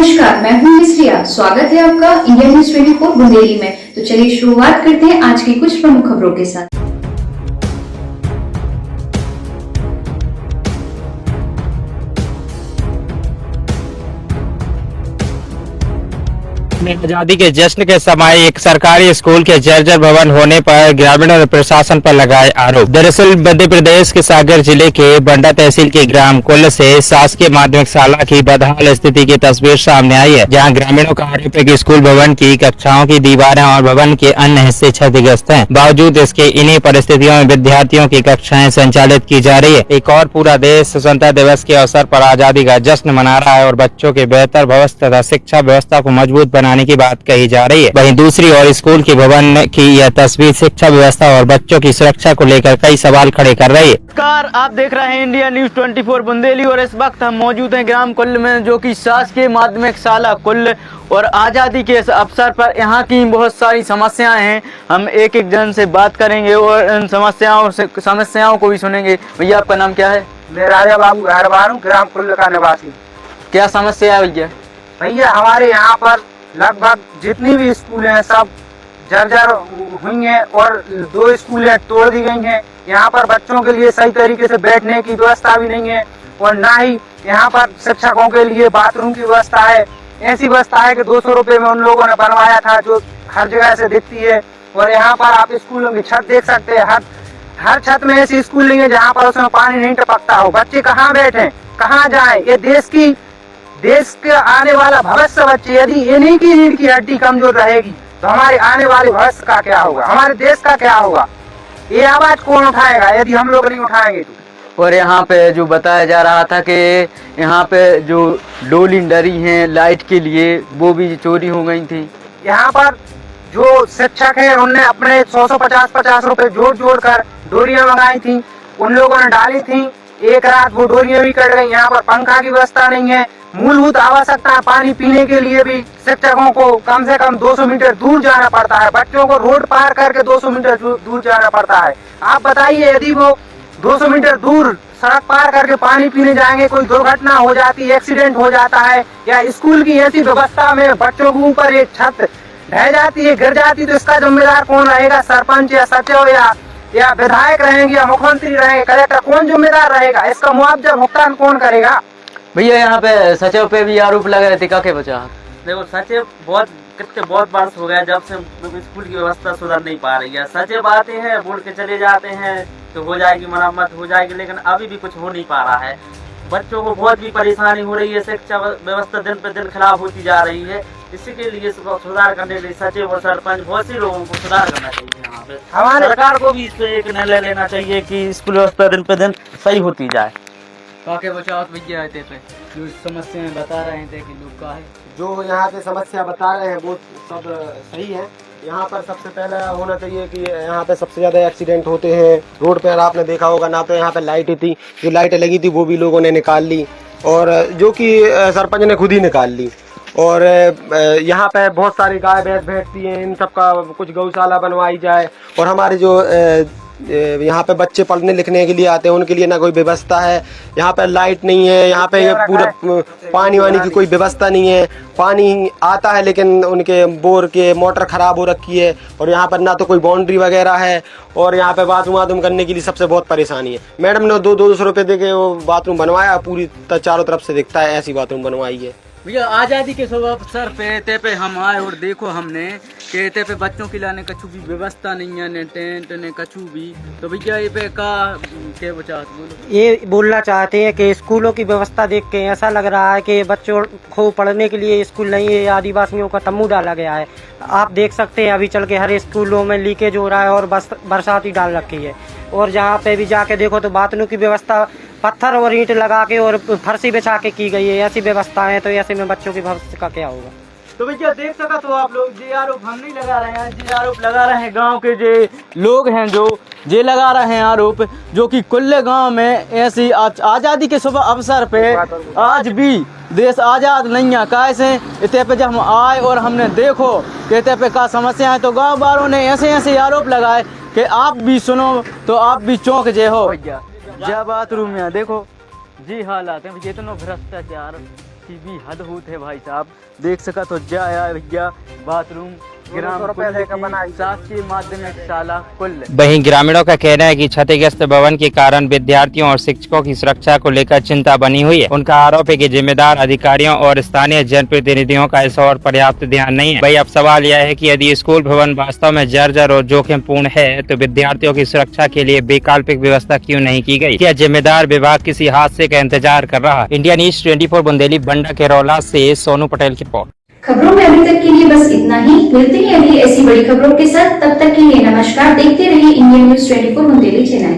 नमस्कार, मैं हूं मिस्रिया। स्वागत है आपका इंडिया न्यूज 24 बुंदेली में। तो चलिए शुरुआत करते हैं आज की कुछ प्रमुख खबरों के साथ। आजादी के जश्न के समय एक सरकारी स्कूल के जर्जर भवन होने पर ग्रामीणों ने प्रशासन पर लगाए आरोप। दरअसल मध्य प्रदेश के सागर जिले के बंडा तहसील के ग्राम कुल्ल से शासकीय माध्यमिक शाला की बदहाल स्थिति की तस्वीर सामने आई है, जहां ग्रामीणों का आरोप है कि स्कूल भवन की कक्षाओं की दीवारें और भवन के अन्य हिस्से क्षतिग्रस्त हैं। बावजूद इसके इन्हीं परिस्थितियों में विद्यार्थियों की कक्षाएं संचालित की जा रही है। एक और पूरा देश स्वतंत्रता दिवस के अवसर पर आजादी का जश्न मना रहा है और बच्चों के बेहतर भविष्य तथा शिक्षा व्यवस्था को मजबूत बनाने की बात कही जा रही है। वहीं दूसरी ओर स्कूल के भवन की यह तस्वीर शिक्षा व्यवस्था और बच्चों की सुरक्षा को लेकर कई सवाल खड़े कर रही है। नमस्कार, आप देख रहे हैं इंडिया न्यूज 24 बुंदेली और इस वक्त हम मौजूद हैं ग्राम कुल्ल में, जो कि शासकीय माध्यमिक शाला कुल्ल। और आज़ादी के इस अवसर पर यहाँ की बहुत सारी समस्याएं हैं। हम एक एक जन से बात करेंगे और इन समस्याओं को भी सुनेंगे। भैया, आपका नाम क्या है? मैं राजा बाबू हरबारू, ग्राम कुल्ल का निवासी। क्या समस्या है भैया? भैया, हमारे यहाँ पर लगभग जितनी भी स्कूल हैं सब जर्जर हुई हैं और 2 स्कूलें तोड़ दी गई हैं। यहाँ पर बच्चों के लिए सही तरीके से बैठने की व्यवस्था भी नहीं है और ना ही यहाँ पर शिक्षकों के लिए बाथरूम की व्यवस्था है। ऐसी व्यवस्था है कि 200 रुपए में उन लोगों ने बनवाया था, जो हर जगह से दिखती है। और यहाँ पर आप स्कूलों की छत देख सकते हैं, हर छत में ऐसी स्कूल नहीं है जहाँ पर उसमें पानी नहीं टपकता हो। बच्चे कहाँ बैठे, कहाँ जाए? ये देश के आने वाला भविष्य बच्चे, यदि इन्हीं की रीढ़ की हड्डी कमजोर रहेगी तो हमारे आने वाले भविष्य का क्या होगा, हमारे देश का क्या होगा? ये आवाज कौन उठाएगा यदि हम लोग नहीं उठाएंगे तो? और यहाँ पे जो बताया जा रहा था कि यहाँ पे जो डोली डरी हैं लाइट के लिए, वो भी चोरी हो गई थी। यहाँ पर जो शिक्षक हैं उनने अपने 100-50 रुपए जोड़ कर डोरियां मंगाई थी, उन लोगों ने डाली थी। एक रात वो डोरियां भी कट गई। यहाँ पर पंखा की व्यवस्था नहीं है। मूलभूत आवश्यकता पानी पीने के लिए भी शिक्षकों को कम से कम 200 मीटर दूर जाना पड़ता है। बच्चों को रोड पार करके 200 मीटर दूर जाना पड़ता है। आप बताइए, यदि वो 200 मीटर दूर सड़क पार करके पानी पीने जाएंगे, कोई दुर्घटना हो जाती, एक्सीडेंट हो जाता है, या स्कूल की ऐसी व्यवस्था में बच्चों के ऊपर एक छत ढह जाती है, गिर जाती, तो इसका जिम्मेदार कौन रहेगा? सरपंच या सचिव या विधायक रहेंगे या मुख्यमंत्री रहेंगे, कलेक्टर? कौन जिम्मेदार रहेगा? इसका मुआवजा भुगतान कौन करेगा? भैया, यहाँ पे सचिव पे भी आरोप लगा रहे थे, क्या के बचा? देखो, सचिव बहुत वर्ष हो गया जब से स्कूल की व्यवस्था सुधर नहीं पा रही है। सचिव आते हैं, बोल के चले जाते हैं तो हो जाएगी, मरम्मत हो जाएगी, लेकिन अभी भी कुछ हो नहीं पा रहा है। बच्चों को बहुत भी परेशानी हो रही है। शिक्षा व्यवस्था दिन पर दिन खराब होती जा रही है। इसी के लिए सुधार करने के लिए सचिव और सरपंच, बहुत सी लोगों को सुधार करना चाहिए। यहाँ पे हमारे सरकार को भी इस पे एक निर्णय लेना चाहिए कि स्कूल व्यवस्था दिन पे दिन सही होती जाए। काके बचाव भैया थे पे जो समस्याएं बता रहे थे कि लोग का है, जो यहाँ पे समस्या बता रहे हैं वो सब सही है। यहाँ पर सबसे पहले होना चाहिए कि यहाँ पे सबसे ज्यादा एक्सीडेंट होते हैं रोड पे। आपने देखा होगा ना, तो यहाँ पे लाइटें थी, जो लाइटें लगी थी वो भी लोगों ने निकाल ली, और जो कि सरपंच ने खुद ही निकाल ली। और यहाँ पे बहुत सारी गाय भैंस बैठती हैं, इन सब का कुछ गौशाला बनवाई जाए। और हमारे जो यहाँ पे बच्चे पढ़ने लिखने के लिए आते हैं उनके लिए ना कोई व्यवस्था है। यहाँ पे लाइट नहीं है, यहाँ पे पूरा पानी वानी की कोई व्यवस्था नहीं है। पानी आता है लेकिन उनके बोर के मोटर खराब हो रखी है, और यहाँ पर ना तो कोई बाउंड्री वगैरह है, और यहाँ पे बाथरूम वाथरूम करने के लिए सबसे बहुत परेशानी है। मैडम ने 200 रुपये दे के वो बाथरूम बनवाया, पूरी चारों तरफ से दिखता है, ऐसी बाथरूम बनवाई है। भैया, आज़ादी के शुभ अवसर पे पे हम आए और देखो हमने कि ते पे बच्चों के लाने कछु भी व्यवस्था नहीं है, ने टेंट ने कछु भी। तो भैया, ये पे का के बचात बोलो? ये बोलना चाहते हैं कि स्कूलों की व्यवस्था देख के ऐसा लग रहा है कि बच्चों को पढ़ने के लिए स्कूल नहीं है, आदिवासियों का तम्बू डाला गया है। आप देख सकते हैं अभी चल के हर स्कूलों में लीकेज हो रहा है और बरसाती डाल रखी है। और जहाँ पे भी जाके देखो तो बाथरूम की व्यवस्था पत्थर और ईंट लगा के और फर्शी बिछा के की गई है। ऐसी व्यवस्था है, तो ऐसे में बच्चों के भविष्य का क्या होगा? तो भैया, देख सका तो आप लोग, जे आरोप हम नहीं लगा रहे हैं, जे आरोप लगा रहे हैं गांव के जे लोग हैं, जो जे लगा रहे हैं आरोप, जो कि कुल्ले गांव में ऐसी आज़ादी के शुभ अवसर पे आज भी देश आज़ाद नहीं है। कैसे इतने पे जब हम आए और हमने देखो कि इतने पे का समस्या है, तो गाँव वालों ने ऐसे आरोप लगाए कि आप भी सुनो तो आप भी चौंक जे हो। भैया, जब बाथरूम में देखो जी हालात है, इतना भ्रष्टाचार की भी हद होत है भाई साहब। देख सका तो जाया भैया बाथरूम ग्राम कुल्ले की शासकीय माध्यमिक शाला कुल्ले। वहीं ग्रामीणों का कहना है कि क्षतिग्रस्त भवन के कारण विद्यार्थियों और शिक्षकों की सुरक्षा को लेकर चिंता बनी हुई है। उनका आरोप है कि जिम्मेदार अधिकारियों और स्थानीय जनप्रतिनिधियों का इस और पर्याप्त ध्यान नहीं है। वही अब सवाल यह है कि यदि स्कूल भवन वास्तव में जर्जर और जोखिमपूर्ण है तो विद्यार्थियों की सुरक्षा के लिए वैकल्पिक व्यवस्था क्यों नहीं की गई? क्या जिम्मेदार विभाग किसी हादसे का इंतजार कर रहा है? इंडिया न्यूज 24 बुंदेली बंडा केरौला से सोनू पटेल की रिपोर्ट। खबरों में अभी तक के लिए बस इतना ही। मिलते हैं अगली ऐसी बड़ी खबरों के साथ। तब तक के लिए नमस्कार। देखते रहिए इंडिया न्यूज 24 बुंदेली चैनल।